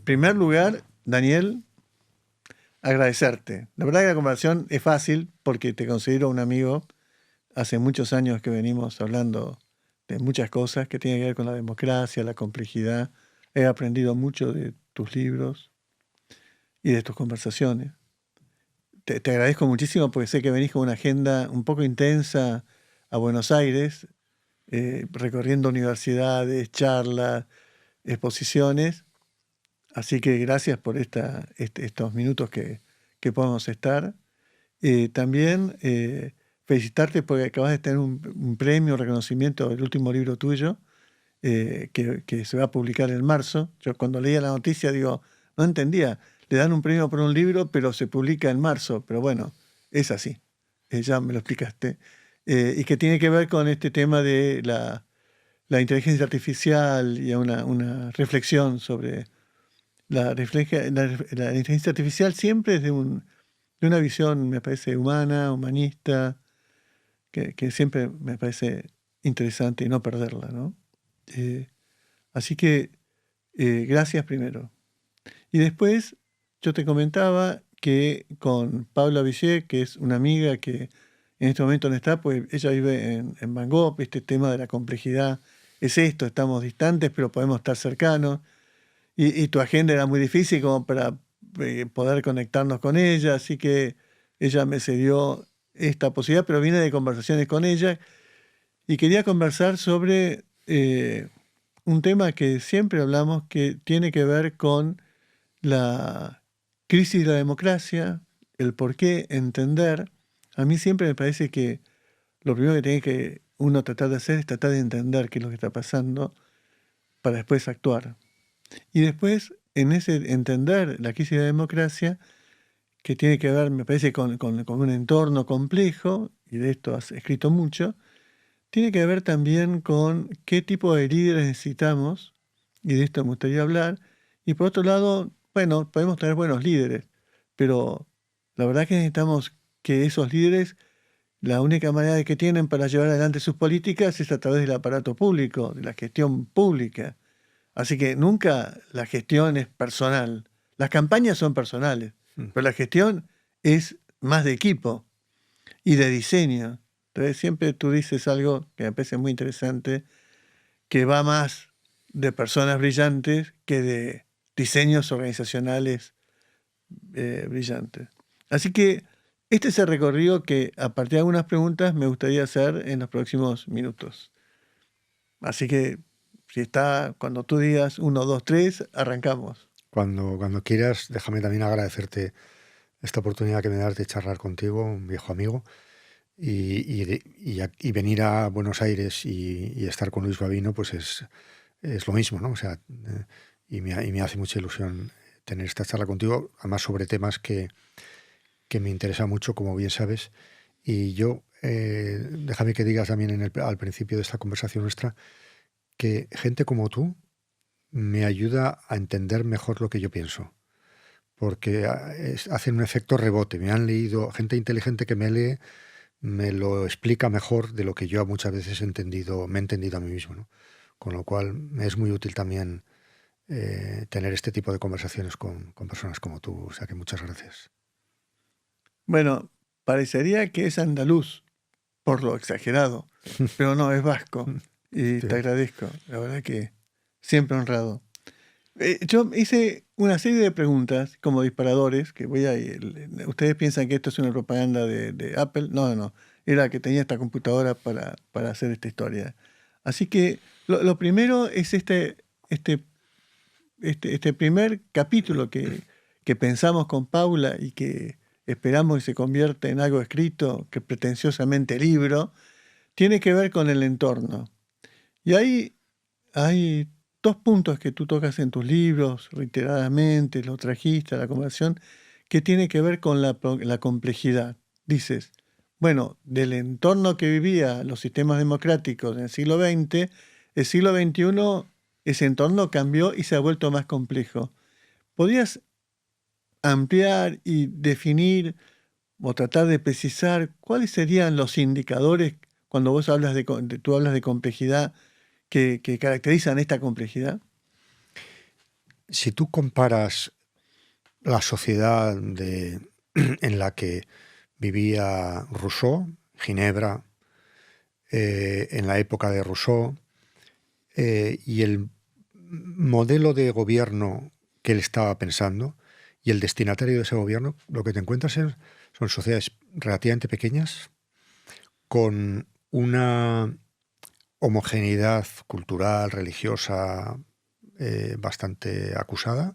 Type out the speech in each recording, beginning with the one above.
primer lugar, Daniel, agradecerte. La verdad que la conversación es fácil porque te considero un amigo. Hace muchos años que venimos hablando de muchas cosas que tienen que ver con la democracia, la complejidad. He aprendido mucho de tus libros y de tus conversaciones. Te agradezco muchísimo porque sé que venís con una agenda un poco intensa a Buenos Aires, recorriendo universidades, charlas, exposiciones. Así que gracias por estos minutos que podemos estar. También felicitarte porque acabas de tener un premio, un reconocimiento del último libro tuyo, que se va a publicar en marzo. Yo cuando leía la noticia digo, no entendía, le dan un premio por un libro, pero se publica en marzo. Pero bueno, es así, ya me lo explicaste. Y que tiene que ver con este tema de la inteligencia artificial y una reflexión sobre la inteligencia artificial siempre desde de una visión, me parece, humana, humanista, que siempre me parece interesante y no perderla, ¿no? Eh, Así que gracias primero. Y después yo te comentaba que con Paula Villet, que es una amiga que en este momento no está, pues ella vive en Bangkok, este tema de la complejidad es esto, estamos distantes, pero podemos estar cercanos. Y tu agenda era muy difícil como para poder conectarnos con ella, así que ella me cedió esta posibilidad, pero vine de conversaciones con ella y quería conversar sobre un tema que siempre hablamos que tiene que ver con la crisis de la democracia, el por qué entender. A mí siempre me parece que lo primero que tiene que uno tratar de hacer es tratar de entender qué es lo que está pasando para después actuar. Y después, en ese entender la crisis de la democracia, que tiene que ver, me parece, con un entorno complejo, y de esto has escrito mucho, tiene que ver también con qué tipo de líderes necesitamos, y de esto me gustaría hablar. Y por otro lado, bueno, podemos tener buenos líderes, pero la verdad que necesitamos que esos líderes, la única manera de que tienen para llevar adelante sus políticas es a través del aparato público, de la gestión pública. Así que nunca la gestión es personal. Las campañas son personales, Mm. pero la gestión es más de equipo y de diseño. Entonces siempre tú dices algo que me parece muy interesante, que va más de personas brillantes que de diseños organizacionales brillantes. Así que este es el recorrido que a partir de algunas preguntas me gustaría hacer en los próximos minutos. Así que si está, cuando tú digas 1, 2, 3, arrancamos. Cuando quieras, déjame también agradecerte esta oportunidad que me das de charlar contigo, un viejo amigo, y venir a Buenos Aires y estar con Luis Gavino, pues es lo mismo, ¿no? O sea, y me hace mucha ilusión tener esta charla contigo, además sobre temas que me interesa mucho, como bien sabes. Y yo, déjame que digas también al principio de esta conversación nuestra, que gente como tú me ayuda a entender mejor lo que yo pienso, porque hacen un efecto rebote. Me han leído, gente inteligente que me lee, me lo explica mejor de lo que yo muchas veces me he entendido a mí mismo, ¿no? Con lo cual me es muy útil también tener este tipo de conversaciones con personas como tú. O sea que muchas gracias. Bueno, parecería que es andaluz, por lo exagerado, pero no, es vasco. Y Sí. te agradezco, la verdad que siempre honrado. Yo hice una serie de preguntas como disparadores, que voy a ir. Ustedes piensan que esto es una propaganda de Apple. No, no, no. Era que tenía esta computadora para hacer esta historia. Así que lo primero es este primer capítulo que pensamos con Paula y que esperamos que se convierta en algo escrito, que pretenciosamente libro, tiene que ver con el entorno. Y ahí hay dos puntos que tú tocas en tus libros reiteradamente, lo trajiste a la conversación, que tiene que ver con la complejidad. Dices, bueno, del entorno que vivía los sistemas democráticos en el siglo XX, el siglo XXI, ese entorno cambió y se ha vuelto más complejo. ¿Podrías ampliar y definir o tratar de precisar cuáles serían los indicadores cuando vos hablas tú hablas de complejidad que caracterizan esta complejidad? si tú comparas la sociedad en la que vivía Rousseau, Ginebra, en la época de Rousseau, y el modelo de gobierno que él estaba pensando y el destinatario de ese gobierno, lo que te encuentras son sociedades relativamente pequeñas, con una homogeneidad cultural, religiosa bastante acusada,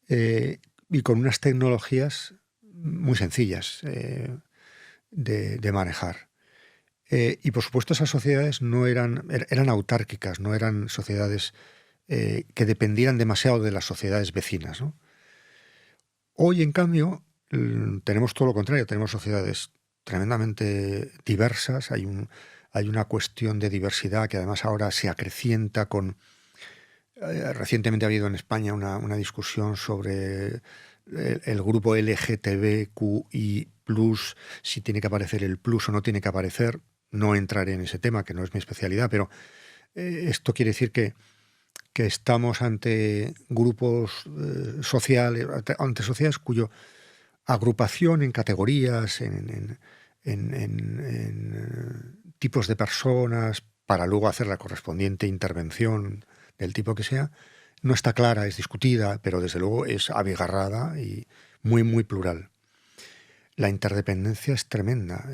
y con unas tecnologías muy sencillas de manejar. Y por supuesto esas sociedades no eran autárquicas, no eran sociedades que dependieran demasiado de las sociedades vecinas, ¿no? Hoy, en cambio, tenemos todo lo contrario, tenemos sociedades tremendamente diversas, hay una cuestión de diversidad que además ahora se acrecienta con... recientemente ha habido en España una discusión sobre el grupo LGTBQI+, si tiene que aparecer el plus o no tiene que aparecer. No entraré en ese tema, que no es mi especialidad, pero esto quiere decir que estamos ante grupos sociales, ante sociedades cuya agrupación en categorías, en tipos de personas, para luego hacer la correspondiente intervención del tipo que sea, no está clara, es discutida, pero desde luego es abigarrada y muy, muy plural. La interdependencia es tremenda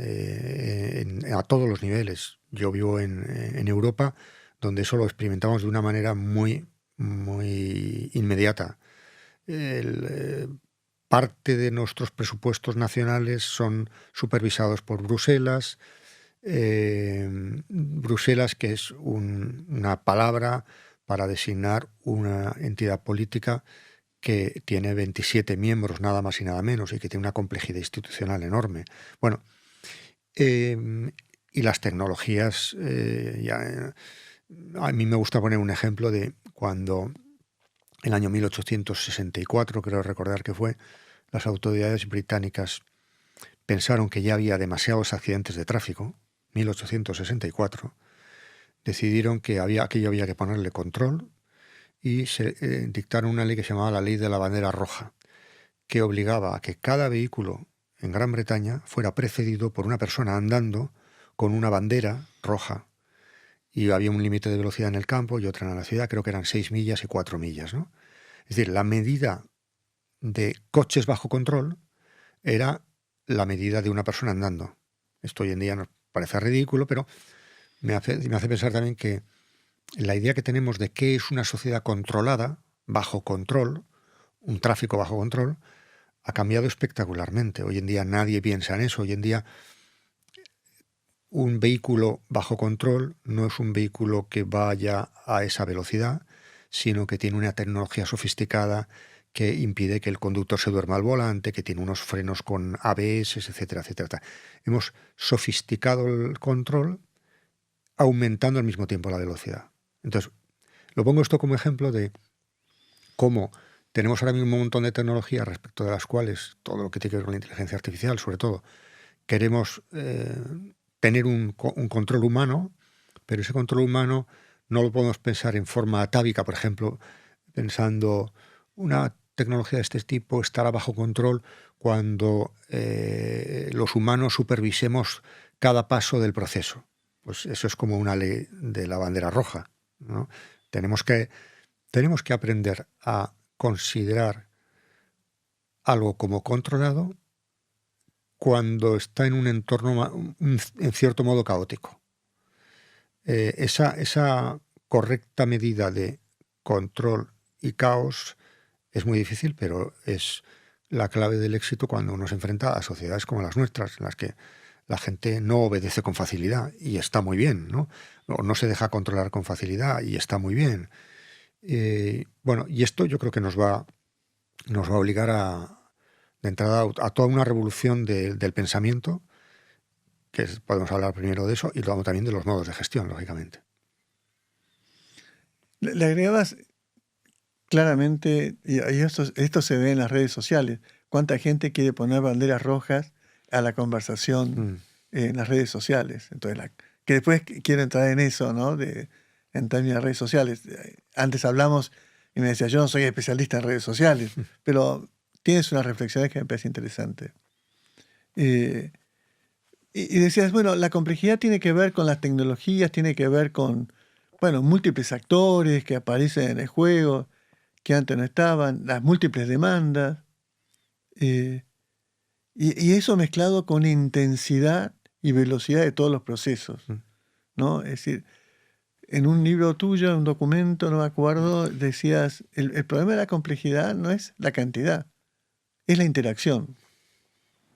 a todos los niveles. Yo vivo en Europa, donde eso lo experimentamos de una manera muy, muy inmediata. Parte de nuestros presupuestos nacionales son supervisados por Bruselas. Bruselas, que es una palabra para designar una entidad política que tiene 27 miembros, nada más y nada menos, y que tiene una complejidad institucional enorme. Bueno, y las tecnologías, a mí me gusta poner un ejemplo de cuando en el año 1864, creo recordar que fue, las autoridades británicas pensaron que ya había demasiados accidentes de tráfico, 1864, decidieron que aquello había que ponerle control y se dictaron una ley que se llamaba la Ley de la Bandera Roja, que obligaba a que cada vehículo en Gran Bretaña fuera precedido por una persona andando con una bandera roja. Y había un límite de velocidad en el campo y otra en la ciudad, creo que eran 6 millas y 4 millas, ¿no? Es decir, la medida de coches bajo control era la medida de una persona andando. Esto hoy en día nos parece ridículo, pero me hace pensar también que la idea que tenemos de qué es una sociedad controlada, bajo control, un tráfico bajo control, ha cambiado espectacularmente. Hoy en día nadie piensa en eso. Hoy en día un vehículo bajo control no es un vehículo que vaya a esa velocidad, sino que tiene una tecnología sofisticada que impide que el conductor se duerma al volante, que tiene unos frenos con ABS, etcétera, etcétera. Hemos sofisticado el control aumentando al mismo tiempo la velocidad. Entonces, lo pongo esto como ejemplo de cómo tenemos ahora mismo un montón de tecnologías respecto de las cuales todo lo que tiene que ver con la inteligencia artificial, sobre todo, queremos tener un control humano, pero ese control humano no lo podemos pensar en forma atávica, por ejemplo, pensando una tecnología de este tipo estará bajo control cuando los humanos supervisemos cada paso del proceso. Pues eso es como una ley de la bandera roja, ¿no? Tenemos que aprender a considerar algo como controlado cuando está en un entorno en cierto modo caótico. Esa correcta medida de control y caos es muy difícil, pero es la clave del éxito cuando uno se enfrenta a sociedades como las nuestras, en las que la gente no obedece con facilidad y está muy bien, ¿no? O no se deja controlar con facilidad y está muy bien. Bueno, y esto yo creo que nos va a obligar de entrada a toda una revolución del pensamiento, que podemos hablar primero de eso y luego también de los modos de gestión, lógicamente. Le agregabas claramente, y esto se ve en las redes sociales, cuánta gente quiere poner banderas rojas a la conversación en las redes sociales. Entonces, que después quiero entrar en eso, ¿no? En términos de redes sociales. Antes hablamos Y me decía, yo no soy especialista en redes sociales, pero tienes unas reflexiones que me parecen interesantes. Y decías, bueno, la complejidad tiene que ver con las tecnologías, tiene que ver con, bueno, múltiples actores que aparecen en el juego, que antes no estaban, las múltiples demandas, y eso mezclado con intensidad y velocidad de todos los procesos, ¿no? Es decir, en un libro tuyo, en un documento, no me acuerdo, decías, el problema de la complejidad no es la cantidad, es la interacción.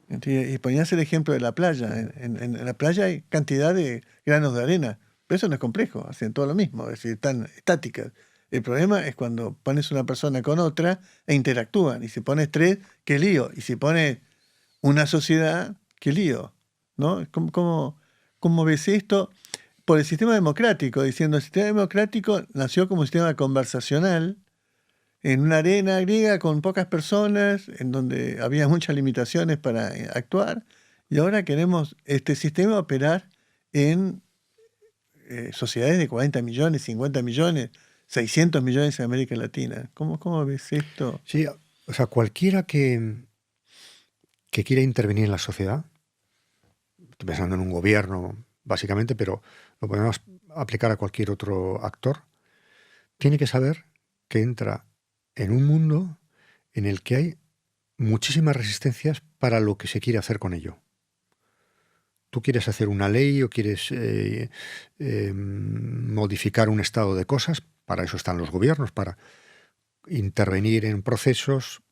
Y ponías el ejemplo de la playa. En la playa hay cantidad de granos de arena, pero eso no es complejo, hacen todo lo mismo, es decir, están estáticas. El problema es cuando pones una persona con otra e interactúan. Y si pones tres, qué lío. Y si pones una sociedad, qué lío, ¿no? ¿Cómo ves esto? Por el sistema democrático, diciendo el sistema democrático nació como un sistema conversacional en una arena griega con pocas personas, en donde había muchas limitaciones para actuar, y ahora queremos este sistema operar en sociedades de 40 millones, 50 millones, 600 millones en América Latina. ¿Cómo ves esto? Sí, o sea, cualquiera que quiera intervenir en la sociedad, estoy pensando en un gobierno básicamente, pero lo podemos aplicar a cualquier otro actor, tiene que saber que entra en un mundo en el que hay muchísimas resistencias para lo que se quiere hacer con ello. Tú quieres hacer una ley o quieres modificar un estado de cosas, para eso están los gobiernos, para intervenir en procesos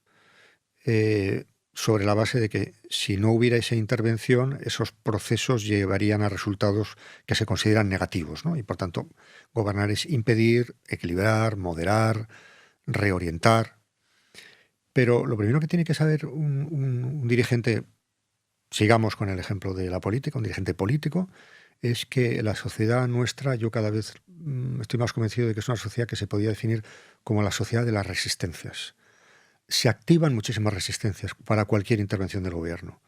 sobre la base de que si no hubiera esa intervención, esos procesos llevarían a resultados que se consideran negativos, ¿no? Y por tanto, gobernar es impedir, equilibrar, moderar, reorientar. Pero lo primero que tiene que saber un dirigente, sigamos con el ejemplo de la política, un dirigente político, es que la sociedad nuestra, yo cada vez estoy más convencido de que es una sociedad que se podría definir como la sociedad de las resistencias. Se activan muchísimas resistencias para cualquier intervención del gobierno.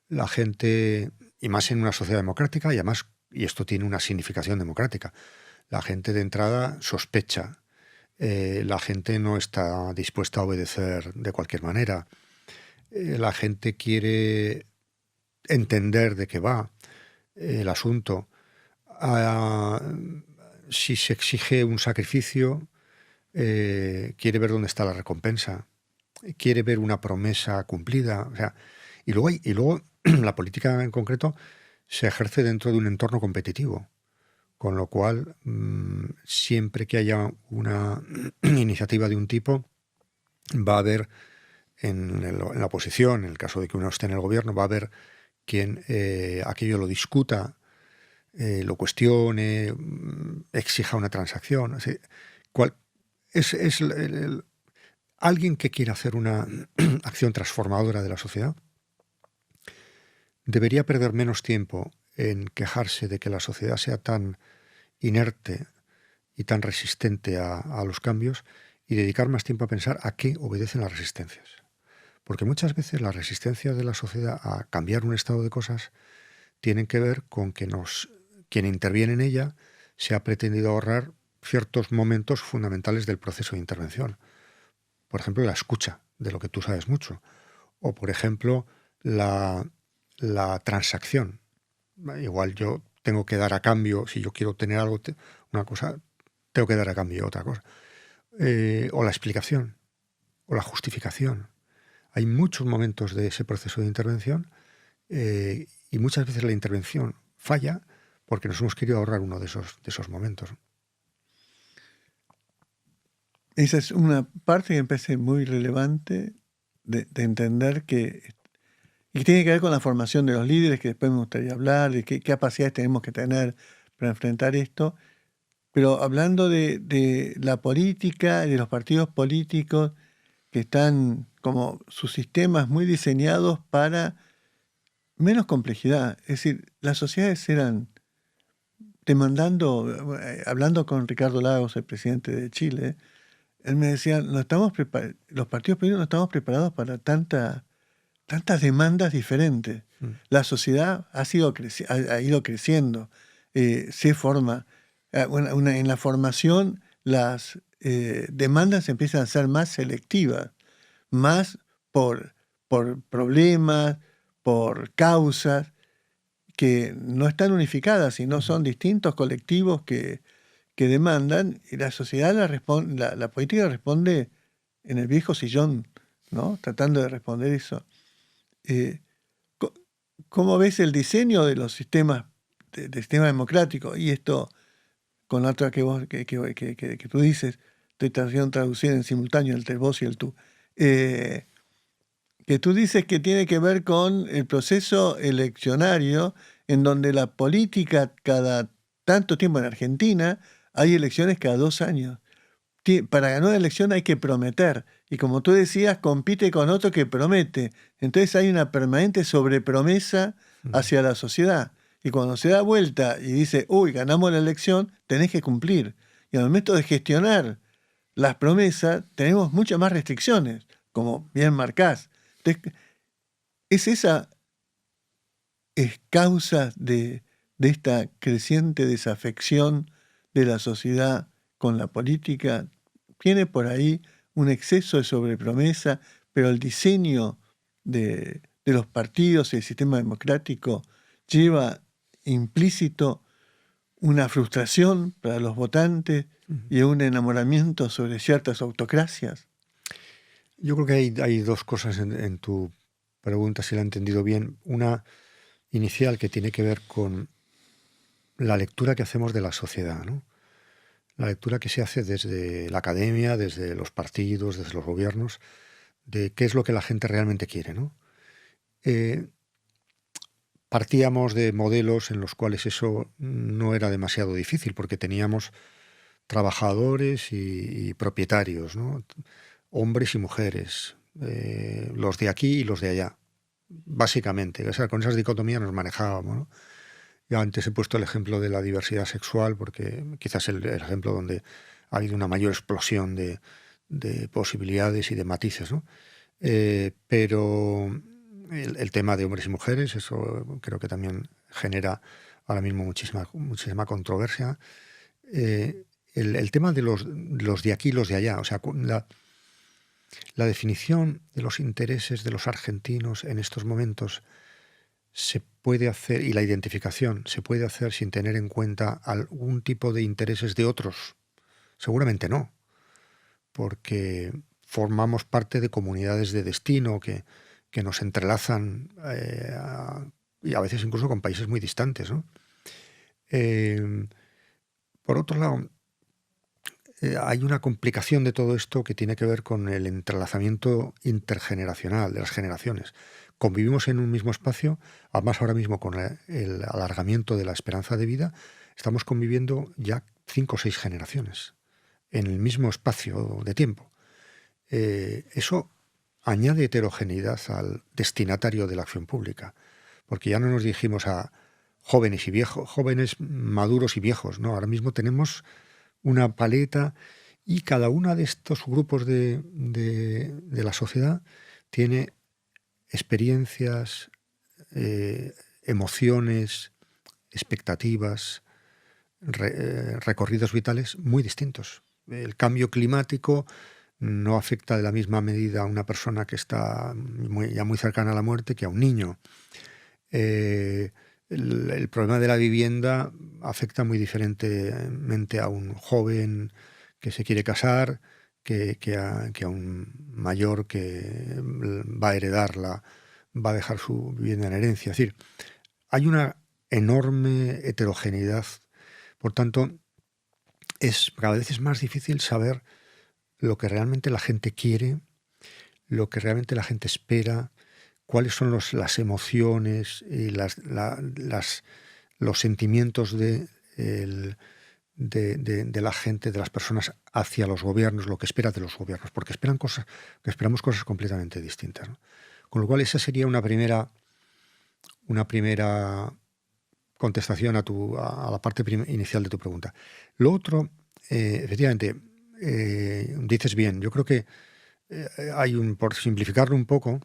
La gente, y más en una sociedad democrática, y además, y esto tiene una significación democrática, la gente de entrada sospecha, la gente no está dispuesta a obedecer de cualquier manera, la gente quiere entender de qué va el asunto. Si se exige un sacrificio, quiere ver dónde está la recompensa, quiere ver una promesa cumplida. O sea, y luego la política en concreto se ejerce dentro de un entorno competitivo, con lo cual siempre que haya una iniciativa de un tipo, va a haber en la oposición, en el caso de que uno esté en el gobierno, va a haber quien aquello lo discuta, lo cuestione, exija una transacción. Alguien que quiera hacer una acción transformadora de la sociedad debería perder menos tiempo en quejarse de que la sociedad sea tan inerte y tan resistente a los cambios y dedicar más tiempo a pensar a qué obedecen las resistencias. Porque muchas veces las resistencias de la sociedad a cambiar un estado de cosas tienen que ver con que quien interviene en ella se ha pretendido ahorrar ciertos momentos fundamentales del proceso de intervención. Por ejemplo, la escucha, de lo que tú sabes mucho. O, por ejemplo, la transacción. Igual yo tengo que dar a cambio, si yo quiero tener algo, una cosa, tengo que dar a cambio otra cosa. O la explicación, o la justificación. Hay muchos momentos de ese proceso de intervención y muchas veces la intervención falla porque nos hemos querido ahorrar uno de esos momentos. Esa es una parte que me parece muy relevante de entender y tiene que ver con la formación de los líderes, que después me gustaría hablar, de qué capacidades tenemos que tener para enfrentar esto. Pero hablando de la política, de los partidos políticos, que están como sus sistemas muy diseñados para menos complejidad. Es decir, las sociedades eran hablando con Ricardo Lagos, el presidente de Chile, él me decía, los partidos políticos no estamos preparados para tantas demandas diferentes. La sociedad ha ido creciendo, se forma. En la formación las demandas empiezan a ser más selectivas, más por problemas, por causas que no están unificadas, sino son distintos colectivos que demandan, y la sociedad la política responde en el viejo sillón, ¿no? Tratando de responder eso. ¿Cómo ves el diseño de los sistemas, del sistema democrático? Y esto, con la otra que tú dices, estoy traduciendo en simultáneo entre el vos y el tú. Que tú dices que tiene que ver con el proceso eleccionario, en donde la política cada tanto tiempo en Argentina hay elecciones cada 2 años. Para ganar una elección hay que prometer. Y como tú decías, compite con otro que promete. Entonces hay una permanente sobrepromesa hacia la sociedad. Y cuando se da vuelta y dice, uy, ganamos la elección, tenés que cumplir. Y al momento de gestionar las promesas, tenemos muchas más restricciones, como bien marcás. Entonces, es causa de esta creciente desafección de la sociedad con la política. Tiene por ahí un exceso de sobrepromesa, pero el diseño de los partidos y el sistema democrático lleva implícito una frustración para los votantes y un enamoramiento sobre ciertas autocracias. Yo creo que hay dos cosas en tu pregunta, si la he entendido bien. Una inicial que tiene que ver con la lectura que hacemos de la sociedad, ¿no? La lectura que se hace desde la academia, desde los partidos, desde los gobiernos, de qué es lo que la gente realmente quiere, ¿no? Partíamos de modelos en los cuales eso no era demasiado difícil, porque teníamos trabajadores y propietarios, ¿no? Hombres y mujeres, los de aquí y los de allá, básicamente. O sea, con esas dicotomías nos manejábamos, ¿no? Yo antes he puesto el ejemplo de la diversidad sexual, porque quizás es el ejemplo donde ha habido una mayor explosión de posibilidades y de matices, ¿no? Pero el tema de hombres y mujeres, eso creo que también genera ahora mismo muchísima controversia. El tema de los de aquí y los de allá, o sea, la definición de los intereses de los argentinos en estos momentos se puede hacer, y la identificación se puede hacer sin tener en cuenta algún tipo de intereses de otros. Seguramente no, porque formamos parte de comunidades de destino que nos entrelazan y a veces incluso con países muy distantes, ¿no? Por otro lado, hay una complicación de todo esto que tiene que ver con el entrelazamiento intergeneracional de las generaciones. Convivimos en un mismo espacio, además ahora mismo con el alargamiento de la esperanza de vida, estamos conviviendo ya 5 o 6 generaciones en el mismo espacio de tiempo. Eso añade heterogeneidad al destinatario de la acción pública, porque ya no nos dirigimos a jóvenes y viejos, jóvenes maduros y viejos, no, ahora mismo tenemos una paleta y cada uno de estos grupos de la sociedad tiene experiencias, emociones, expectativas, recorridos vitales muy distintos. El cambio climático no afecta de la misma medida a una persona que está ya muy cercana a la muerte que a un niño. El problema de la vivienda afecta muy diferentemente a un joven que se quiere casar que a un mayor que va a heredarla, va a dejar su vivienda en herencia. Es decir, hay una enorme heterogeneidad. Por tanto, cada vez es más difícil saber lo que realmente la gente quiere, lo que realmente la gente espera, cuáles son las emociones y los sentimientos de la gente, de las personas hacia los gobiernos, lo que espera de los gobiernos, porque esperamos cosas completamente distintas, ¿no? Con lo cual esa sería una primera contestación a la parte inicial de tu pregunta. Lo otro, efectivamente, dices bien, yo creo que por simplificarlo un poco,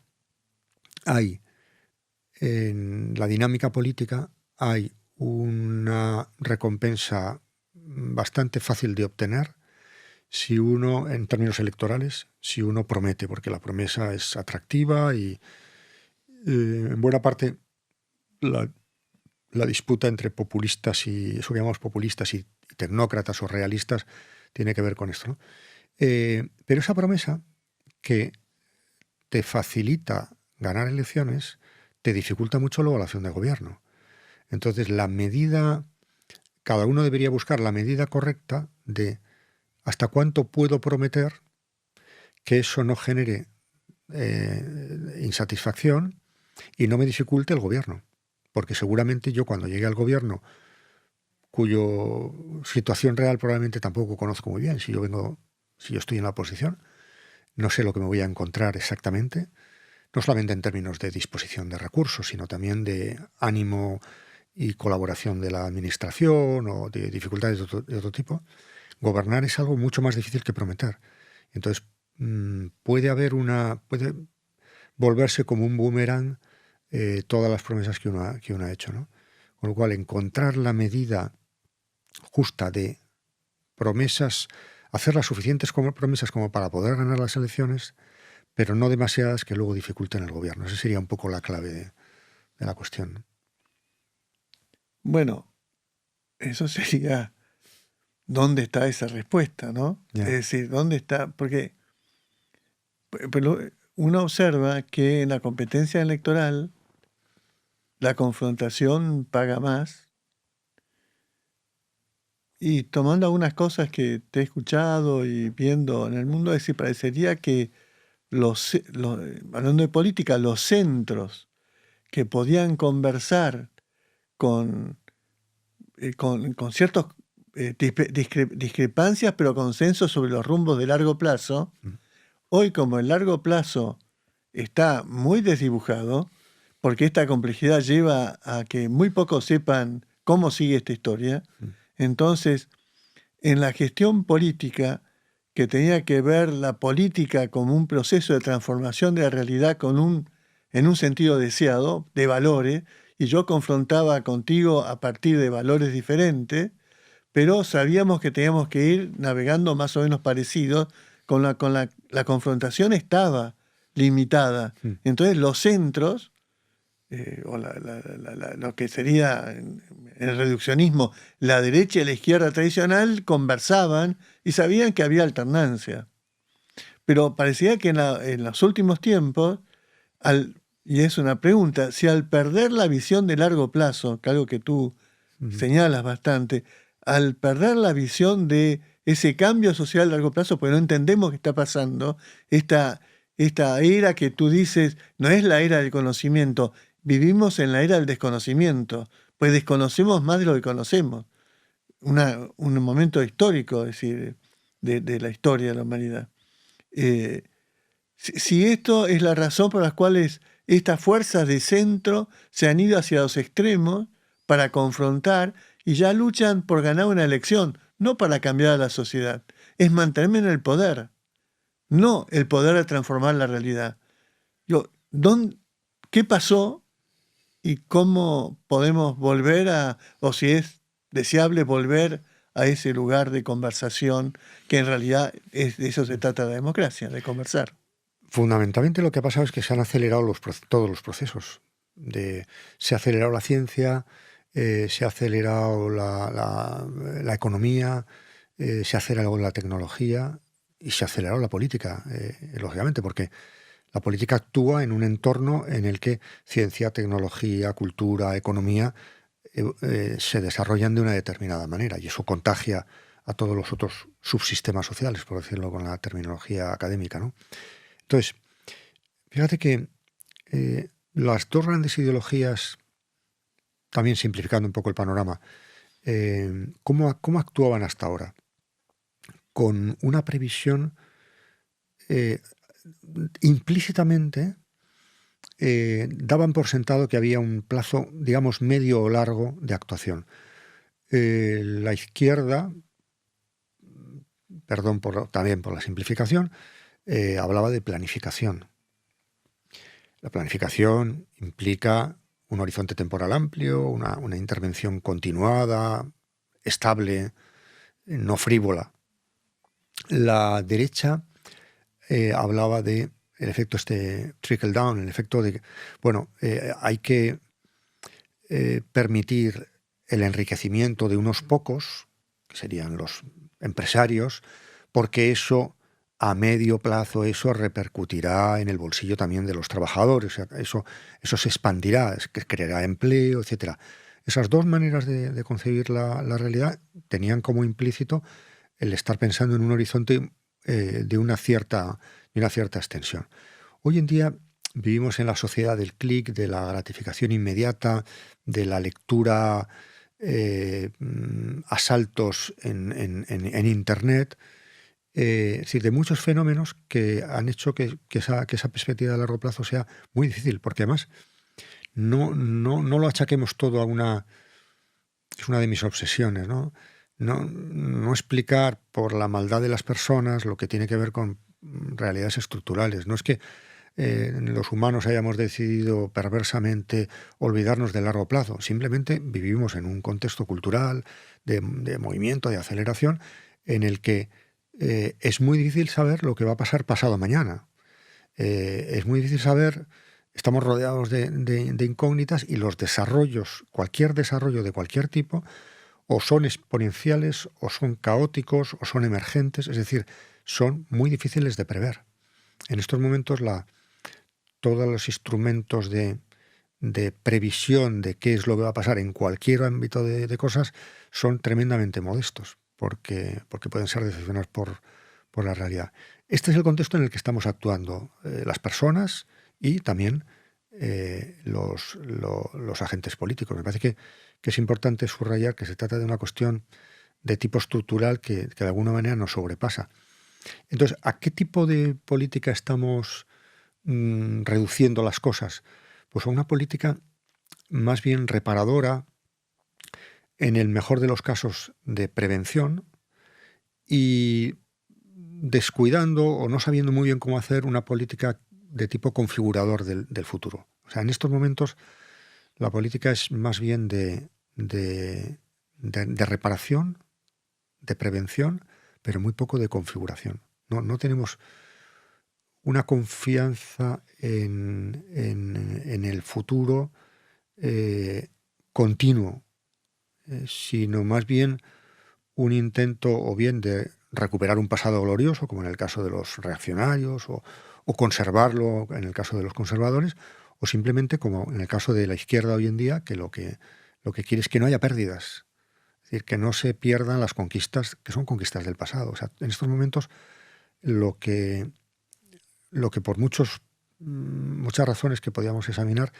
en la dinámica política hay una recompensa bastante fácil de obtener si uno, en términos electorales, si uno promete, porque la promesa es atractiva y en buena parte la disputa entre populistas y, eso que llamamos populistas y tecnócratas o realistas, tiene que ver con esto, ¿no? Pero esa promesa que te facilita ganar elecciones, te dificulta mucho luego la acción de gobierno. Entonces, cada uno debería buscar la medida correcta de hasta cuánto puedo prometer que eso no genere insatisfacción y no me dificulte el gobierno. Porque seguramente yo, cuando llegue al gobierno, cuyo situación real probablemente tampoco conozco muy bien, si yo estoy en la oposición, no sé lo que me voy a encontrar exactamente, no solamente en términos de disposición de recursos, sino también de ánimo y colaboración de la administración o de dificultades de otro tipo. Gobernar es algo mucho más difícil que prometer. Entonces, puede volverse como un boomerang todas las promesas que uno ha hecho, ¿no? Con lo cual, encontrar la medida justa de promesas, hacer las suficientes promesas como para poder ganar las elecciones, pero no demasiadas que luego dificulten el gobierno. Esa sería un poco la clave de la cuestión. Bueno, eso sería dónde está esa respuesta, ¿no? Ya. Es decir, dónde está, porque pero uno observa que en la competencia electoral la confrontación paga más. Y tomando algunas cosas que te he escuchado y viendo en el mundo, es decir, parecería que hablando de política, los centros que podían conversar con ciertas discrepancias, pero consensos sobre los rumbos de largo plazo, hoy como el largo plazo está muy desdibujado, porque esta complejidad lleva a que muy pocos sepan cómo sigue esta historia, entonces en la gestión política, que tenía que ver la política como un proceso de transformación de la realidad en un sentido deseado, de valores, y yo confrontaba contigo a partir de valores diferentes, pero sabíamos que teníamos que ir navegando más o menos parecidos, la confrontación estaba limitada. Entonces los centros, o lo que sería en el reduccionismo, la derecha y la izquierda tradicional conversaban y sabían que había alternancia. Pero parecía que en los últimos tiempos, y es una pregunta, si al perder la visión de largo plazo, que algo que tú señalas bastante, al perder la visión de ese cambio social a largo plazo, porque no entendemos qué está pasando, esta era que tú dices, no es la era del conocimiento, vivimos en la era del desconocimiento, pues desconocemos más de lo que conocemos. Un momento histórico, es decir, de la historia de la humanidad. Si esto es la razón por la cual estas fuerzas de centro se han ido hacia los extremos para confrontar y ya luchan por ganar una elección, no para cambiar a la sociedad, es mantenerme en el poder, no el poder de transformar la realidad. ¿Qué pasó y cómo podemos volver o si es deseable volver a ese lugar de conversación, que en realidad de eso se trata la democracia, de conversar? Fundamentalmente lo que ha pasado es que se han acelerado todos los procesos. Se ha acelerado la ciencia, se ha acelerado la economía, se ha acelerado la tecnología y se ha acelerado la política, lógicamente, porque la política actúa en un entorno en el que ciencia, tecnología, cultura, economía se desarrollan de una determinada manera y eso contagia a todos los otros subsistemas sociales, por decirlo con la terminología académica, ¿no? Entonces, fíjate que las dos grandes ideologías, también simplificando un poco el panorama, ¿cómo actuaban hasta ahora? Con una previsión implícitamente daban por sentado que había un plazo, digamos, medio o largo de actuación. La izquierda, perdón también por la simplificación, hablaba de planificación. La planificación implica un horizonte temporal amplio, una intervención continuada, estable, no frívola. la derecha hablaba de el efecto trickle down, el efecto de que, bueno, hay que permitir el enriquecimiento de unos pocos, que serían los empresarios, porque eso a medio plazo eso repercutirá en el bolsillo también de los trabajadores, o sea, eso se expandirá, que creará empleo, etcétera. Esas dos maneras de concebir la realidad tenían como implícito el estar pensando en un horizonte de una cierta extensión. Hoy en día vivimos en la sociedad del clic, de la gratificación inmediata, de la lectura a saltos en Internet, es decir, de muchos fenómenos que han hecho que esa perspectiva de largo plazo sea muy difícil, porque además no lo achaquemos todo a una... Es una de mis obsesiones, ¿no? No explicar por la maldad de las personas lo que tiene que ver con realidades estructurales. No es que los humanos hayamos decidido perversamente olvidarnos del largo plazo. Simplemente vivimos en un contexto cultural de movimiento, de aceleración, en el que es muy difícil saber lo que va a pasar pasado mañana. Es muy difícil saber, estamos rodeados de incógnitas, y los desarrollos, cualquier desarrollo de cualquier tipo, o son exponenciales, o son caóticos, o son emergentes, es decir, son muy difíciles de prever. En estos momentos todos los instrumentos de previsión de qué es lo que va a pasar en cualquier ámbito de cosas son tremendamente modestos, porque pueden ser decepcionados por la realidad. Este es el contexto en el que estamos actuando las personas y también los agentes políticos. Me parece que es importante subrayar que se trata de una cuestión de tipo estructural que de alguna manera nos sobrepasa. Entonces, ¿a qué tipo de política estamos reduciendo las cosas? Pues a una política más bien reparadora, en el mejor de los casos de prevención, y descuidando o no sabiendo muy bien cómo hacer una política de tipo configurador del futuro. O sea, en estos momentos la política es más bien de reparación, de prevención, pero muy poco de configuración. No tenemos una confianza en el futuro continuo, sino más bien un intento o bien de recuperar un pasado glorioso, como en el caso de los reaccionarios, o conservarlo en el caso de los conservadores, o simplemente, como en el caso de la izquierda hoy en día, que lo que quiere es que no haya pérdidas. Es decir, que no se pierdan las conquistas, que son conquistas del pasado. O sea, en estos momentos lo que por muchas razones que podíamos examinar,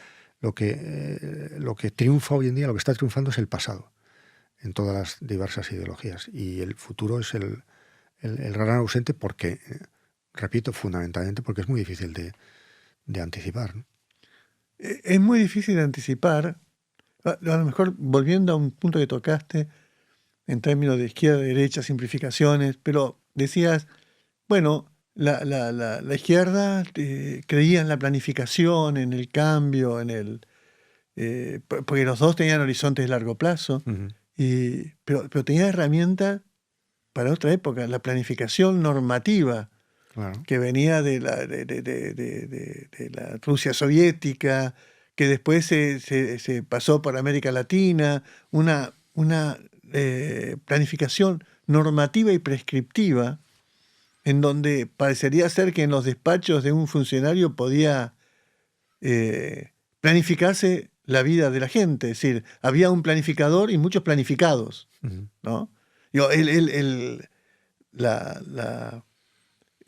lo que triunfa hoy en día, lo que está triunfando es el pasado, en todas las diversas ideologías. Y el futuro es el gran ausente porque, repito, fundamentalmente porque es muy difícil de anticipar, ¿no? Es muy difícil de anticipar. A lo mejor, volviendo a un punto que tocaste, en términos de izquierda, derecha, simplificaciones, pero decías, bueno, la izquierda creía en la planificación, en el cambio, porque los dos tenían horizontes de largo plazo, pero tenía herramientas para otra época, la planificación normativa, claro, que venía de la Rusia soviética, que después se pasó por América Latina, una planificación normativa y prescriptiva, en donde parecería ser que en los despachos de un funcionario podía planificarse la vida de la gente. Es decir, había un planificador y muchos planificados, ¿no?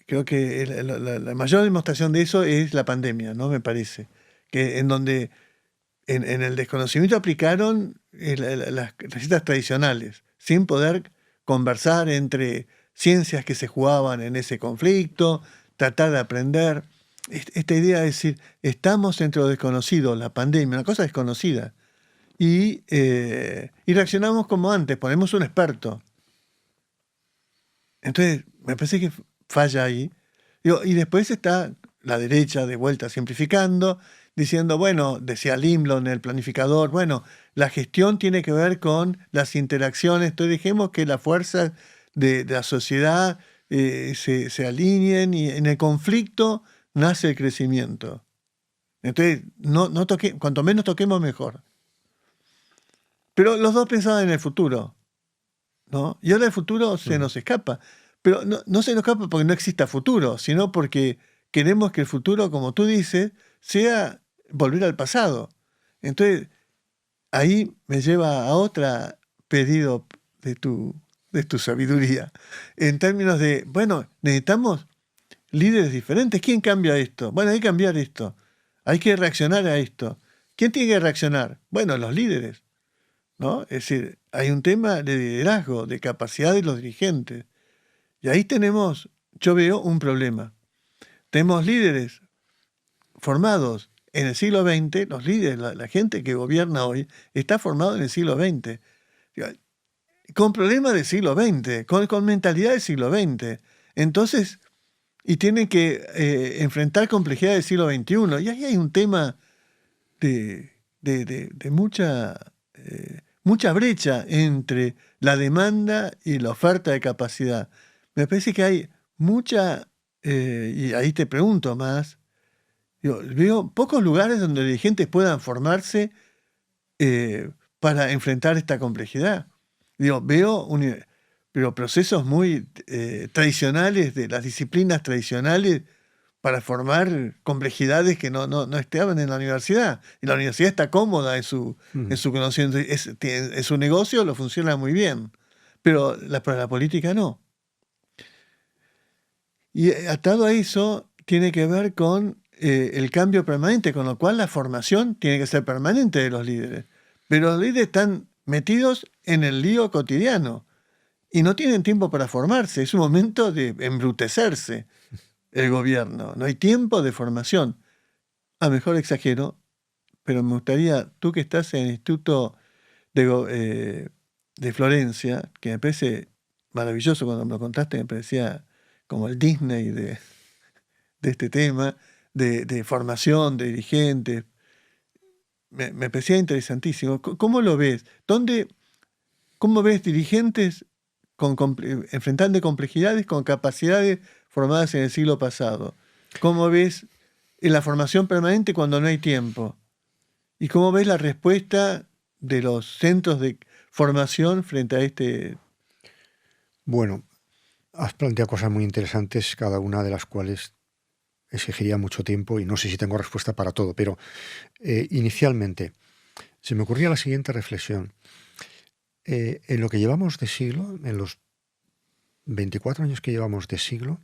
Creo que la mayor demostración de eso es la pandemia, ¿no? Me parece. Que en donde en el desconocimiento aplicaron las recetas tradicionales, sin poder conversar entre ciencias que se jugaban en ese conflicto, tratar de aprender. Esta idea de decir, estamos entre lo desconocido, la pandemia, una cosa desconocida, y reaccionamos como antes, ponemos un experto. Entonces, me parece que falla ahí. Y después está la derecha de vuelta simplificando, diciendo, bueno, decía Limblom, el planificador, bueno, la gestión tiene que ver con las interacciones, entonces dejemos que la fuerza de la sociedad se alineen, y en el conflicto nace el crecimiento. Entonces, cuanto menos toquemos, mejor. Pero los dos pensaban en el futuro, ¿no? Y ahora el futuro se nos escapa. Pero no se nos escapa porque no exista futuro, sino porque queremos que el futuro, como tú dices, sea volver al pasado. Entonces, ahí me lleva a otro pedido de tu sabiduría. En términos de, bueno, necesitamos líderes diferentes. ¿Quién cambia esto? Bueno, hay que cambiar esto. Hay que reaccionar a esto. ¿Quién tiene que reaccionar? Bueno, los líderes, ¿no? Es decir, hay un tema de liderazgo, de capacidad de los dirigentes. Y ahí yo veo un problema. Tenemos líderes formados en el siglo XX, los líderes, la gente que gobierna hoy, está formado en el siglo XX. Con problemas del siglo XX, con mentalidad del siglo XX. Entonces, y tienen que enfrentar complejidades del siglo XXI. Y ahí hay un tema de mucha brecha entre la demanda y la oferta de capacidad. Me parece que hay mucha, y ahí te pregunto más, veo pocos lugares donde dirigentes puedan formarse para enfrentar esta complejidad. Veo pero procesos muy tradicionales, de las disciplinas tradicionales, para formar complejidades que no estaban en la universidad. Y la universidad está cómoda en su conocimiento. En su negocio lo funciona muy bien, pero para la política no. Y atado a eso tiene que ver con el cambio permanente, con lo cual la formación tiene que ser permanente de los líderes. Pero los líderes están metidos en el lío cotidiano y no tienen tiempo para formarse. Es un momento de embrutecerse el gobierno. No hay tiempo de formación. A lo mejor exagero, pero me gustaría, tú que estás en el Instituto de Florencia, que me parece maravilloso, cuando me lo contaste me parecía como el Disney de este tema, de formación de dirigentes. Me parecía interesantísimo. ¿Cómo lo ves? ¿Cómo ves dirigentes enfrentando complejidades con capacidades formadas en el siglo pasado? ¿Cómo ves en la formación permanente cuando no hay tiempo? ¿Y cómo ves la respuesta de los centros de formación frente a este? Bueno, has planteado cosas muy interesantes, cada una de las cuales exigiría mucho tiempo y no sé si tengo respuesta para todo, pero inicialmente se me ocurría la siguiente reflexión. En lo que llevamos de siglo, en los 24 años que llevamos de siglo,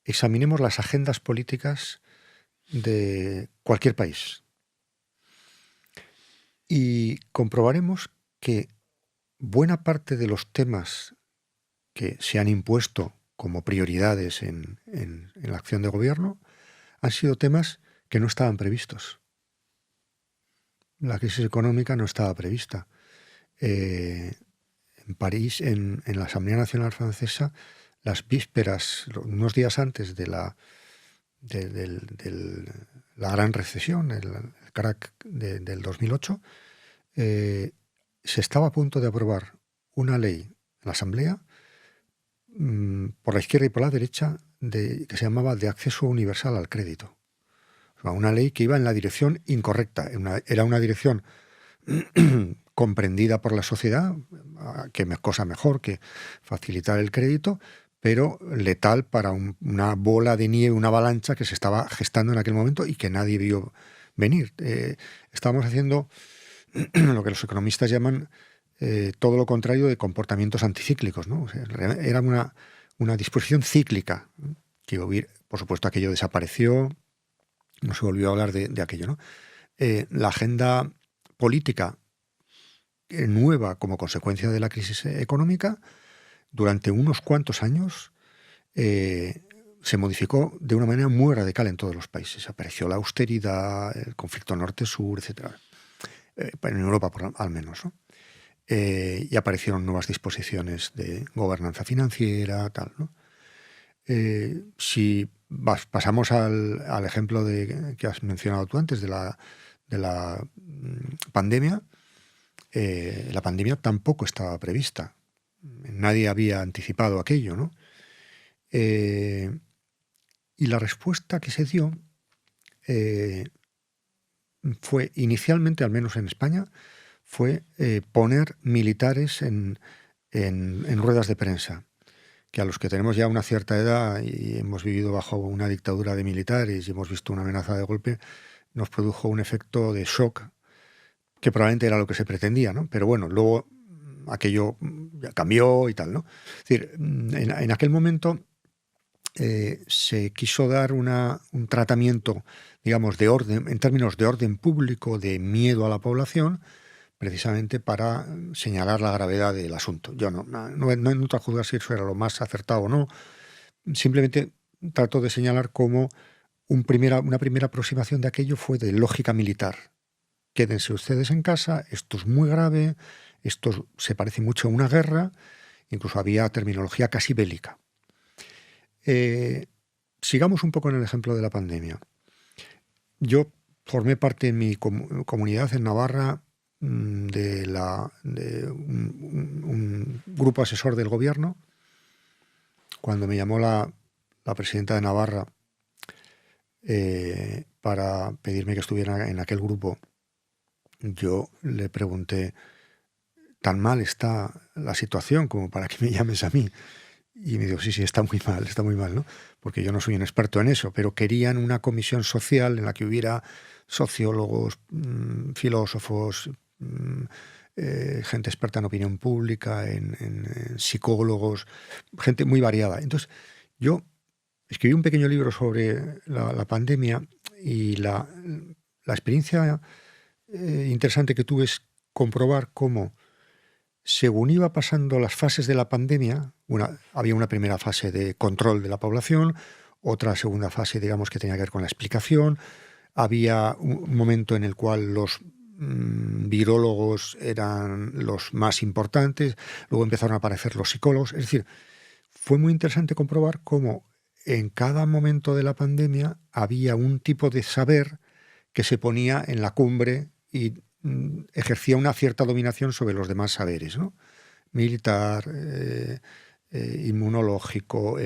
examinemos las agendas políticas de cualquier país y comprobaremos que buena parte de los temas que se han impuesto como prioridades en la acción de gobierno han sido temas que no estaban previstos. La crisis económica no estaba prevista. En París, en la Asamblea Nacional Francesa, las vísperas, unos días antes de la gran recesión, el crack del 2008, se estaba a punto de aprobar una ley en la Asamblea por la izquierda y por la derecha que se llamaba de acceso universal al crédito. O sea, una ley que iba en la dirección incorrecta. Era una dirección comprendida por la sociedad, que cosa mejor que facilitar el crédito, pero letal para una bola de nieve, una avalancha que se estaba gestando en aquel momento y que nadie vio venir. Estábamos haciendo lo que los economistas llaman todo lo contrario de comportamientos anticíclicos, ¿no? O sea, era una disposición cíclica, que por supuesto aquello desapareció, no se volvió a hablar de aquello, ¿no? La agenda política nueva como consecuencia de la crisis económica, durante unos cuantos años se modificó de una manera muy radical en todos los países. Apareció la austeridad, el conflicto norte-sur, etc. En Europa al menos, ¿no? Y aparecieron nuevas disposiciones de gobernanza financiera, tal, ¿no? Si pasamos al ejemplo que has mencionado tú antes de la pandemia, la pandemia tampoco estaba prevista. Nadie había anticipado aquello, ¿no? Y la respuesta que se dio fue inicialmente, al menos en España, fue poner militares en ruedas de prensa, que a los que tenemos ya una cierta edad y hemos vivido bajo una dictadura de militares y hemos visto una amenaza de golpe, nos produjo un efecto de shock que probablemente era lo que se pretendía, ¿no? Pero bueno, luego aquello ya cambió y tal, ¿no? Es decir, en aquel momento se quiso dar un tratamiento, digamos, de orden, en términos de orden público, de miedo a la población, precisamente para señalar la gravedad del asunto. Yo no entro a juzgar si eso era lo más acertado o no. Simplemente trato de señalar cómo una primera aproximación de aquello fue de lógica militar. Quédense ustedes en casa, esto es muy grave, esto se parece mucho a una guerra, incluso había terminología casi bélica. Sigamos un poco en el ejemplo de la pandemia. Yo formé parte en mi comunidad en Navarra de un grupo asesor del gobierno. Cuando me llamó la presidenta de Navarra para pedirme que estuviera en aquel grupo, yo le pregunté, ¿tan mal está la situación como para que me llames a mí? Y me dijo, sí, está muy mal, ¿no? Porque yo no soy un experto en eso, pero querían una comisión social en la que hubiera sociólogos, filósofos, gente experta en opinión pública, en psicólogos, gente muy variada. Entonces, yo escribí un pequeño libro sobre la pandemia y la experiencia interesante que tuve es comprobar cómo, según iba pasando las fases de la pandemia, había una primera fase de control de la población, otra segunda fase, digamos, que tenía que ver con la explicación, había un momento en el cual los virólogos eran los más importantes, luego empezaron a aparecer los psicólogos, es decir, fue muy interesante comprobar cómo en cada momento de la pandemia había un tipo de saber que se ponía en la cumbre y ejercía una cierta dominación sobre los demás saberes, ¿no? Militar, inmunológico,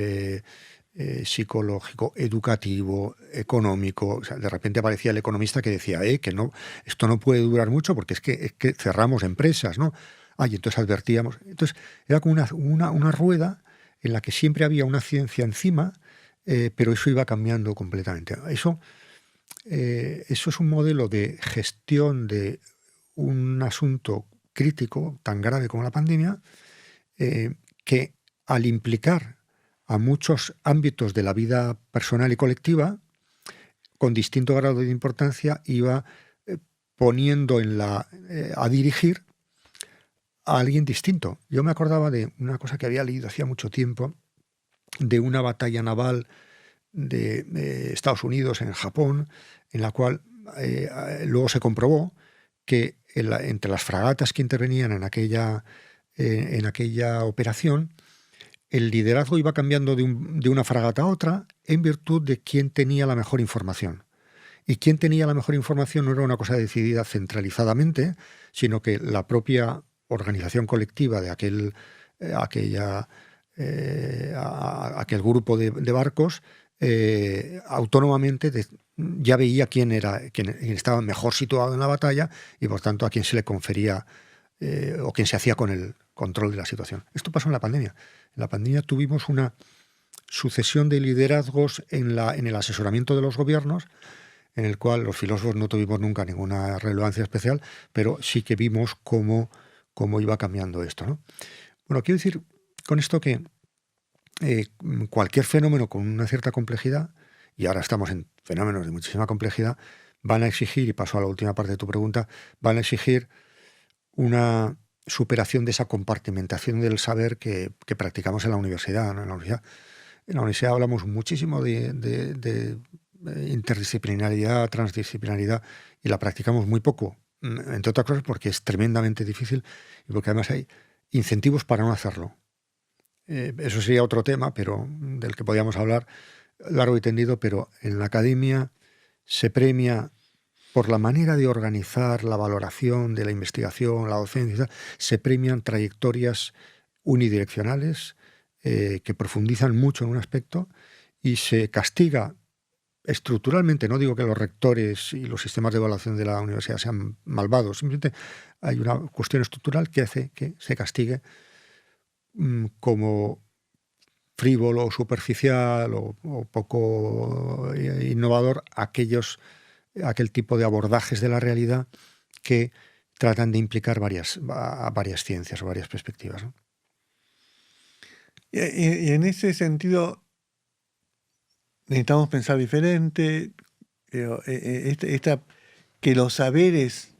psicológico, educativo, económico. O sea, de repente aparecía el economista que decía que no, esto no puede durar mucho porque es que cerramos empresas, ¿no? Y entonces advertíamos. Entonces era como una rueda en la que siempre había una ciencia encima, pero eso iba cambiando completamente. Eso es un modelo de gestión de un asunto crítico tan grave como la pandemia, que al implicar a muchos ámbitos de la vida personal y colectiva, con distinto grado de importancia, iba poniendo a dirigir a alguien distinto. Yo me acordaba de una cosa que había leído hacía mucho tiempo, de una batalla naval de Estados Unidos en Japón, en la cual luego se comprobó que entre las fragatas que intervenían en aquella operación, el liderazgo iba cambiando de una fragata a otra en virtud de quién tenía la mejor información. Y quién tenía la mejor información no era una cosa decidida centralizadamente, sino que la propia organización colectiva de aquel grupo de barcos autónomamente ya veía quién estaba mejor situado en la batalla y por tanto a quién se le confería o quién se hacía con el control de la situación. Esto pasó en la pandemia. En la pandemia tuvimos una sucesión de liderazgos en el asesoramiento de los gobiernos, en el cual los filósofos no tuvimos nunca ninguna relevancia especial, pero sí que vimos cómo iba cambiando esto, ¿no? Bueno, quiero decir con esto que cualquier fenómeno con una cierta complejidad, y ahora estamos en fenómenos de muchísima complejidad, van a exigir, y paso a la última parte de tu pregunta, van a exigir una superación de esa compartimentación del saber que practicamos en la universidad, ¿no? En la universidad hablamos muchísimo de interdisciplinaridad, transdisciplinaridad, y la practicamos muy poco, entre otras cosas porque es tremendamente difícil y porque además hay incentivos para no hacerlo. Eso sería otro tema, pero del que podíamos hablar largo y tendido, pero en la academia se premia por la manera de organizar la valoración de la investigación, la docencia, se premian trayectorias unidireccionales, que profundizan mucho en un aspecto y se castiga estructuralmente. No digo que los rectores y los sistemas de evaluación de la universidad sean malvados, simplemente hay una cuestión estructural que hace que se castigue como frívolo, superficial o poco innovador aquel tipo de abordajes de la realidad que tratan de implicar a varias ciencias o varias perspectivas, ¿no? Y en ese sentido necesitamos pensar diferente, que los saberes